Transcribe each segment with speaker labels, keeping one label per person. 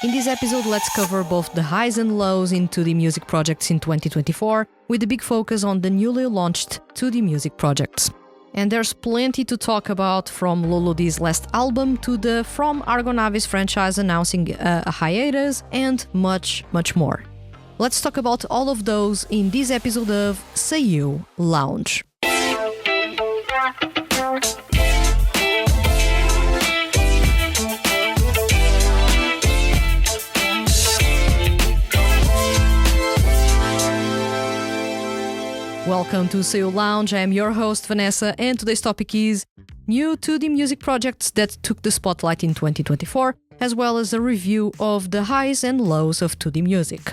Speaker 1: In this episode, let's cover both the highs and lows in 2D music projects in 2024, with a big focus on the newly launched 2D music projects. And there's plenty to talk about, from Louloudi's last album to the From ARGONAVIS franchise announcing a hiatus, and much, much more. Let's talk about all of those in this episode of SEIYUU Lounge. Welcome to SEIYUU Lounge. I am your host Vanessa, and today's topic is new 2D music projects that took the spotlight in 2024, as well as a review of the highs and lows of 2D music.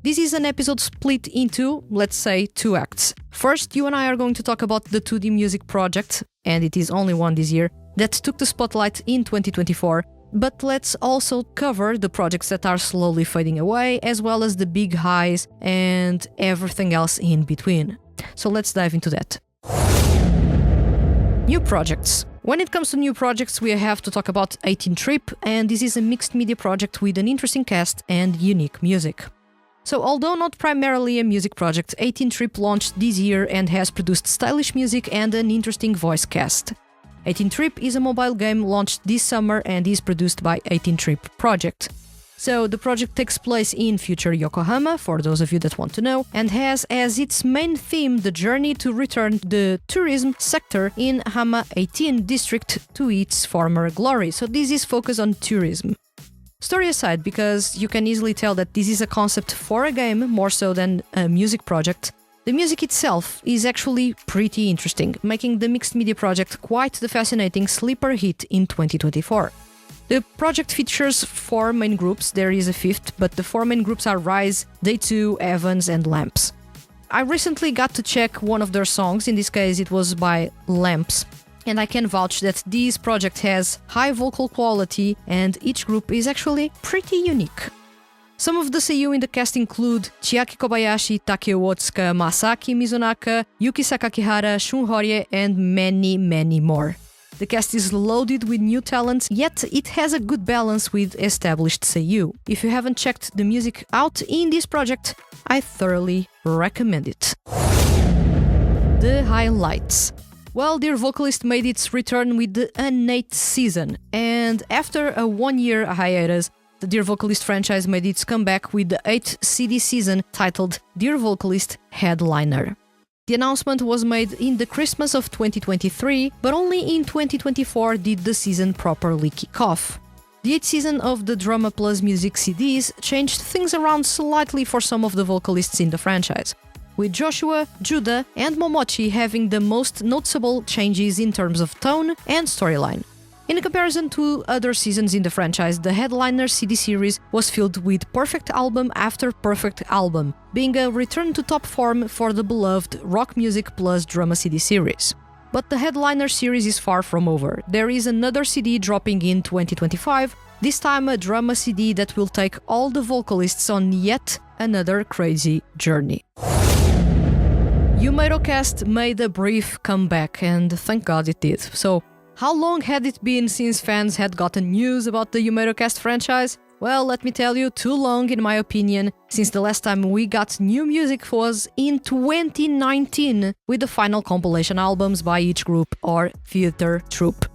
Speaker 1: This is an episode split into, let's say, two acts. First, you and I are going to talk about the 2D music project, and it is only one this year, that took the spotlight in 2024. But let's also cover the projects that are slowly fading away, as well as the big highs and everything else in between. So let's dive into that. New projects. When it comes to new projects, we have to talk about 18 Trip, and this is a mixed media project with an interesting cast and unique music. So although not primarily a music project, 18 Trip launched this year and has produced stylish music and an interesting voice cast. 18 Trip is a mobile game launched this summer and is produced by 18 Trip Project. So the project takes place in future Yokohama, for those of you that want to know, and has as its main theme the journey to return the tourism sector in Hama 18 district to its former glory. So this is focused on tourism. Story aside, because you can easily tell that this is a concept for a game more so than a music project, the music itself is actually pretty interesting, making the mixed media project quite the fascinating sleeper hit in 2024. The project features 4 main groups. There is a fifth, but the 4 main groups are Rise, Day 2, Evans and Lamps. I recently got to check one of their songs, in this case it was by Lamps, and I can vouch that this project has high vocal quality and each group is actually pretty unique. Some of the SEIYUU in the cast include Chiaki Kobayashi, Takeo Otsuka, Masaki Mizunaka, Yuki Sakakihara, Shun Horie, and many, many more. The cast is loaded with new talents, yet it has a good balance with established SEIYUU. If you haven't checked the music out in this project, I thoroughly recommend it. The highlights. Well, Dear Vocalist made its return with the 8th season, and after a 1-year hiatus, the Dear Vocalist franchise made its comeback with the 8th CD season titled Dear Vocalist Headliner. The announcement was made in the Christmas of 2023, but only in 2024 did the season properly kick off. The 8th season of the Drama Plus Music CDs changed things around slightly for some of the vocalists in the franchise, with Joshua, Judah and Momochi having the most noticeable changes in terms of tone and storyline. In comparison to other seasons in the franchise, the Headliner CD series was filled with perfect album after perfect album, being a return to top form for the beloved Rock Music Plus Drama CD series. But the Headliner series is far from over. There is another CD dropping in 2025, this time a drama CD that will take all the vocalists on yet another crazy journey. Yumeiro Cast made a brief comeback, and thank God it did. So, how long had it been since fans had gotten news about the Yumeiro Cast franchise? Well, let me tell you, too long in my opinion, since the last time we got new music was in 2019 with the final compilation albums by each group or theater troupe.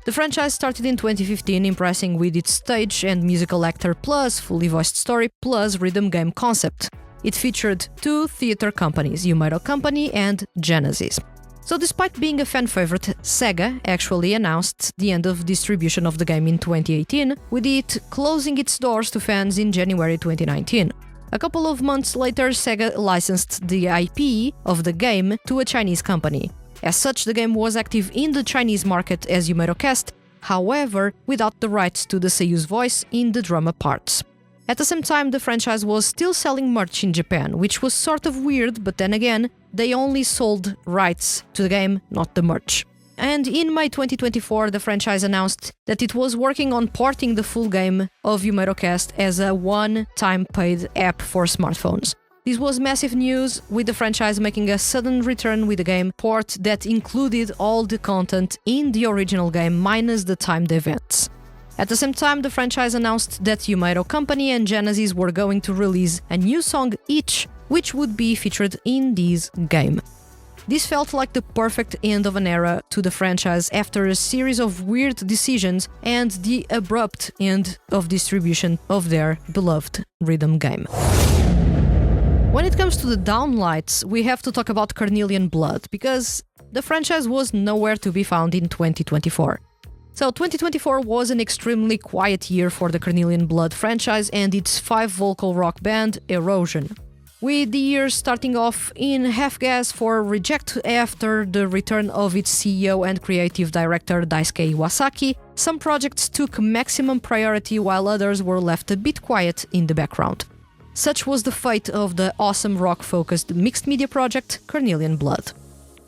Speaker 1: The franchise started in 2015, impressing with its stage and musical actor plus fully voiced story plus rhythm game concept. It featured 2 theater companies, Yumeiro Company and Genesis. So despite being a fan favorite, Sega actually announced the end of distribution of the game in 2018, with it closing its doors to fans in January 2019. A couple of months later, Sega licensed the IP of the game to a Chinese company. As such, the game was active in the Chinese market as Yumeiro Cast, however, without the rights to the SEIYUU's voice in the drama parts. At the same time, the franchise was still selling merch in Japan, which was sort of weird, but then again, they only sold rights to the game, not the merch. And in May 2024, the franchise announced that it was working on porting the full game of Yumeiro Cast as a one-time paid app for smartphones. This was massive news, with the franchise making a sudden return with a game port that included all the content in the original game minus the timed events. At the same time, the franchise announced that Yumeiro Company and Genesis were going to release a new song each, which would be featured in this game. This felt like the perfect end of an era to the franchise after a series of weird decisions and the abrupt end of distribution of their beloved rhythm game. When it comes to the Downlights, we have to talk about Carnelian Blood, because the franchise was nowhere to be found in 2024. So 2024 was an extremely quiet year for the Carnelian Blood franchise and its 5-vocal rock band, Erosion. With the year starting off in half-gas for Reject after the return of its CEO and creative director Daisuke Iwasaki, some projects took maximum priority while others were left a bit quiet in the background. Such was the fate of the awesome rock-focused mixed media project Carnelian Blood.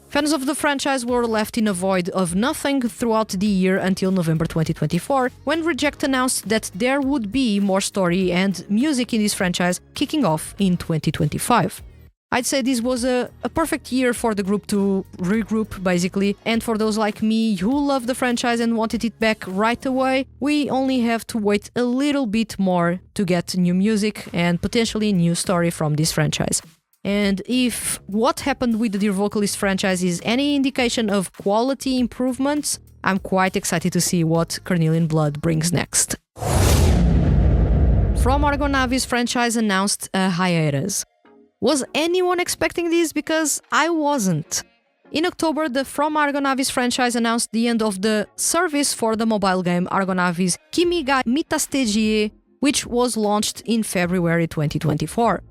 Speaker 1: Fans of the franchise were left in a void of nothing throughout the year until November 2024, when Reject announced that there would be more story and music in this franchise kicking off in 2025. I'd say this was a perfect year for the group to regroup, basically, and for those like me who love the franchise and wanted it back right away, we only have to wait a little bit more to get new music and potentially new story from this franchise. And if what happened with the Dear Vocalist franchise is any indication of quality improvements, I'm quite excited to see what Carnelian Blood brings next. From ARGONAVIS franchise announced a hiatus. Was anyone expecting this? Because I wasn't. In October, the From ARGONAVIS franchise announced the end of the service for the mobile game ARGONAVIS Kimi ga Mitaste, which was launched in February 2024.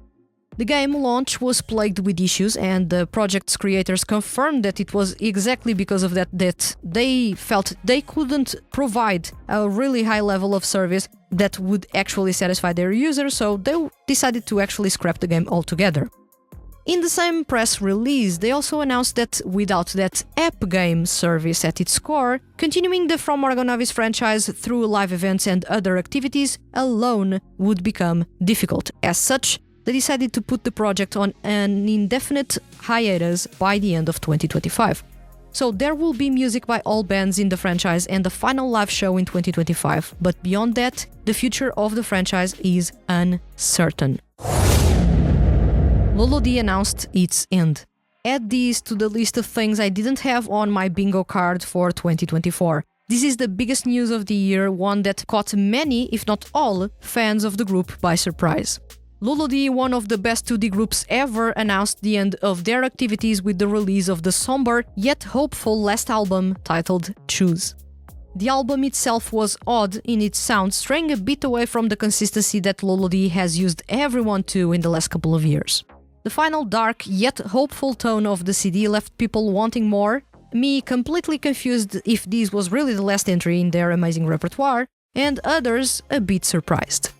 Speaker 1: The game launch was plagued with issues, and the project's creators confirmed that it was exactly because of that they felt they couldn't provide a really high level of service that would actually satisfy their users, so they decided to actually scrap the game altogether. In the same press release, they also announced that without that app game service at its core, continuing the From ARGONAVIS franchise through live events and other activities alone would become difficult. As such, they decided to put the project on an indefinite hiatus by the end of 2025. So there will be music by all bands in the franchise and the final live show in 2025, but beyond that, the future of the franchise is uncertain. Louloudi announced its end. Add these to the list of things I didn't have on my bingo card for 2024. This is the biggest news of the year, one that caught many, if not all, fans of the group by surprise. Louloudi, one of the best 2D groups ever, announced the end of their activities with the release of the somber yet hopeful last album titled Choose. The album itself was odd in its sound, straying a bit away from the consistency that Louloudi has used everyone to in the last couple of years. The final dark yet hopeful tone of the CD left people wanting more, me completely confused if this was really the last entry in their amazing repertoire, and others a bit surprised.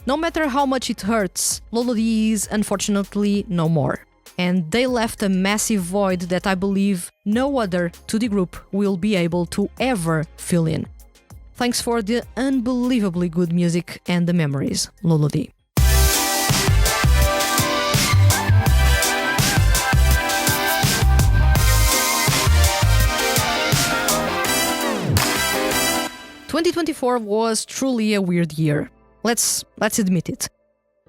Speaker 1: No matter how much it hurts, Louloudi is unfortunately no more. And they left a massive void that I believe no other 2D group will be able to ever fill in. Thanks for the unbelievably good music and the memories, Louloudi. "2024 was truly a weird year. Let's admit it.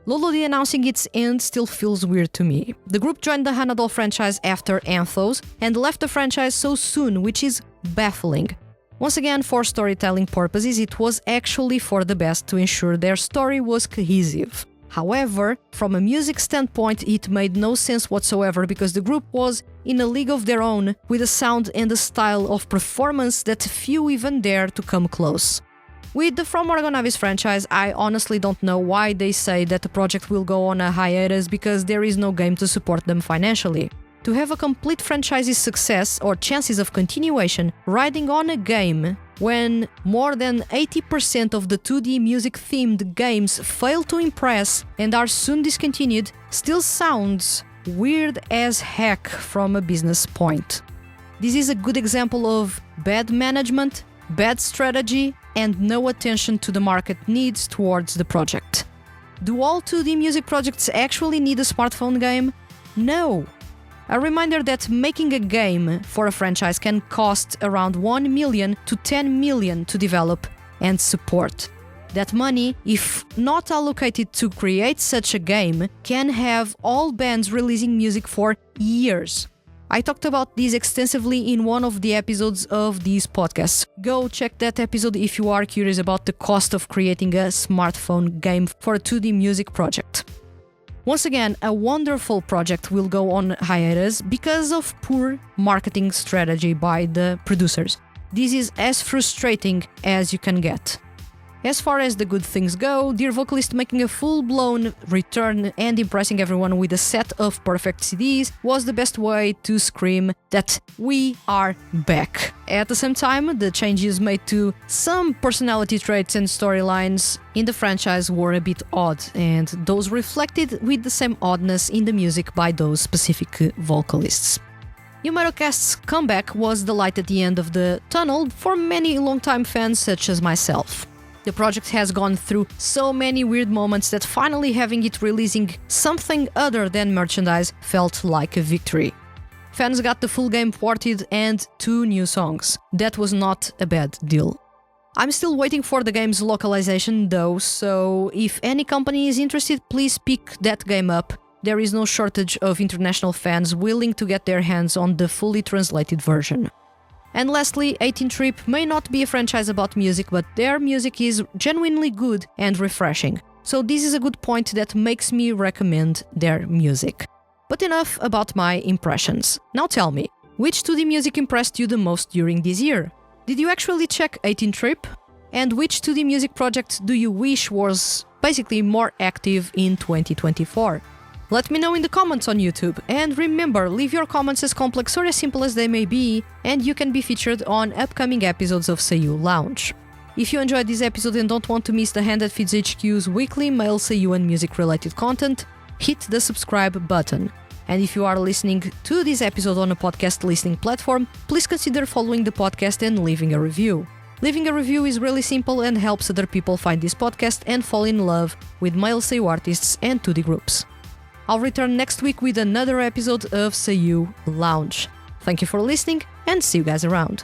Speaker 1: Louloudi announcing its end still feels weird to me. The group joined the Hanadol franchise after Anthos and left the franchise so soon, which is baffling. Once again, for storytelling purposes, it was actually for the best to ensure their story was cohesive. However, from a music standpoint, it made no sense whatsoever because the group was in a league of their own with a sound and a style of performance that few even dare to come close. With the From ARGONAVIS franchise, I honestly don't know why they say that the project will go on a hiatus because there is no game to support them financially. To have a complete franchise's success or chances of continuation riding on a game when more than 80% of the 2D music-themed games fail to impress and are soon discontinued still sounds weird as heck from a business point. This is a good example of bad management, bad strategy, and no attention to the market needs towards the project. Do all 2D music projects actually need a smartphone game? No! A reminder that making a game for a franchise can cost around 1 million to 10 million to develop, and support. That money, if not allocated to create such a game, can have all bands releasing music for years. I talked about this extensively in one of the episodes of these podcasts. Go check that episode if you are curious about the cost of creating a smartphone game for a 2D music project. Once again, a wonderful project will go on hiatus because of poor marketing strategy by the producers. This is as frustrating as you can get. As far as the good things go, Dear Vocalist making a full-blown return and impressing everyone with a set of perfect CDs was the best way to scream that we are back. At the same time, the changes made to some personality traits and storylines in the franchise were a bit odd, and those reflected with the same oddness in the music by those specific vocalists. Yumerocast's comeback was the light at the end of the tunnel for many longtime fans such as myself. The project has gone through so many weird moments that finally having it releasing something other than merchandise felt like a victory. Fans got the full game ported and 2 new songs. That was not a bad deal. I'm still waiting for the game's localization though, so if any company is interested, please pick that game up. There is no shortage of international fans willing to get their hands on the fully translated version. And lastly, 18 Trip may not be a franchise about music, but their music is genuinely good and refreshing. So this is a good point that makes me recommend their music. But enough about my impressions. Now tell me, which 2D music impressed you the most during this year? Did you actually check 18 Trip? And which 2D music project do you wish was basically more active in 2024? Let me know in the comments on YouTube, and remember, leave your comments as complex or as simple as they may be, and you can be featured on upcoming episodes of SEIYUU Lounge. If you enjoyed this episode and don't want to miss the hand that feeds HQ's weekly male SEIYUU and music-related content, hit the subscribe button. And if you are listening to this episode on a podcast listening platform, please consider following the podcast and leaving a review. Leaving a review is really simple and helps other people find this podcast and fall in love with male SEIYUU artists and 2D groups. I'll return next week with another episode of SEIYUU Lounge. Thank you for listening, and see you guys around.